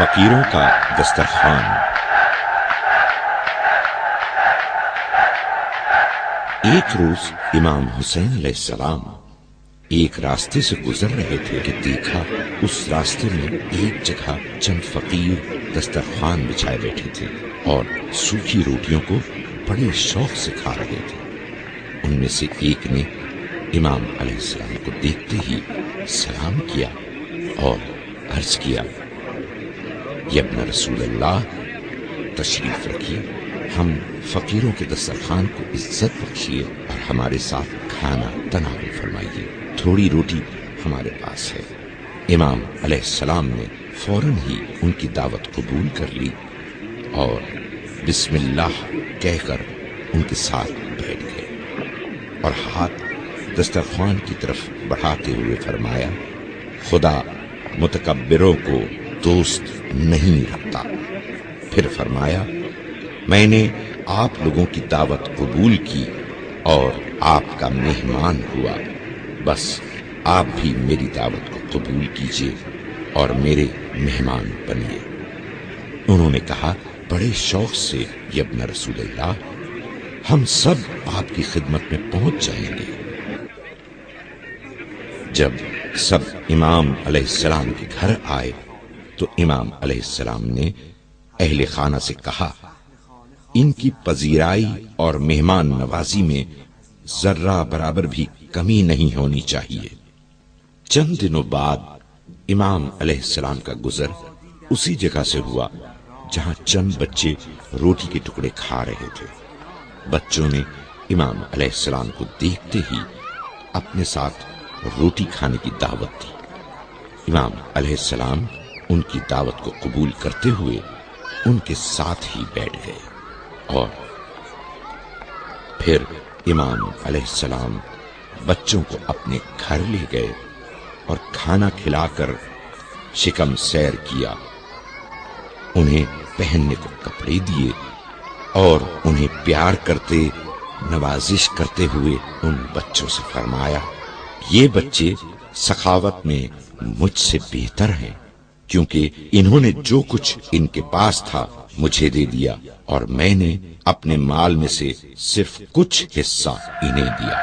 फकीरों का दस्तरखान। एक रोज इमाम हुसैन अलैहिस्सलाम एक रास्ते से गुजर रहे थे कि देखा उस रास्ते में एक जगह चंद फकीर दस्तरखान बिछाए बैठे थे और सूखी रोटियों को बड़े शौक से खा रहे थे। उनमें से एक ने इमाम अलैहिस्सलाम को देखते ही सलाम किया और अर्ज किया, यब्न रसूलल्लाह, तशरीफ रखिए, हम फकीरों के दस्तरखान को इज्जत बख्शिए और हमारे साथ खाना तनावुल फरमाइए, थोड़ी रोटी हमारे पास है। इमाम अलैहिस्सलाम ने फौरन ही उनकी दावत कबूल कर ली और बिस्मिल्लाह कहकर उनके साथ बैठ गए और हाथ दस्तरखान की तरफ बढ़ाते हुए फरमाया, खुदा मुतकब्बिरों को दोस्त नहीं रखता। फिर फरमाया, मैंने आप लोगों की दावत कबूल की और आपका मेहमान हुआ, बस आप भी मेरी दावत को कबूल कीजिए और मेरे मेहमान बनिए। उन्होंने कहा, बड़े शौक से यब्न रसूलल्लाह, हम सब आपकी खिदमत में पहुंच जाएंगे। जब सब इमाम अलैहिस्सलाम के घर आए तो इमाम अलैहिस्सलाम ने अहले खाना से कहा, इनकी पजीराई और मेहमान नवाजी में जर्रा बराबर भी कमी नहीं होनी चाहिए। चंद दिनों बाद इमाम अलैहिस्सलाम का गुजर उसी जगह से हुआ जहां चंद बच्चे रोटी के टुकड़े खा रहे थे। बच्चों ने इमाम अलैहिस्सलाम को देखते ही अपने साथ रोटी खाने की दावत दी। इमाम अलैहिस्सलाम उनकी दावत को कबूल करते हुए उनके साथ ही बैठ गए और फिर इमाम अलैहिस्सलाम बच्चों को अपने घर ले गए और खाना खिलाकर शिकम सैर किया। उन्हें पहनने को कपड़े दिए और उन्हें प्यार करते नवाजिश करते हुए उन बच्चों से फरमाया, ये बच्चे सखावत में मुझसे बेहतर हैं, क्योंकि इन्होंने जो कुछ इनके पास था मुझे दे दिया और मैंने अपने माल में से सिर्फ कुछ हिस्सा इन्हें दिया।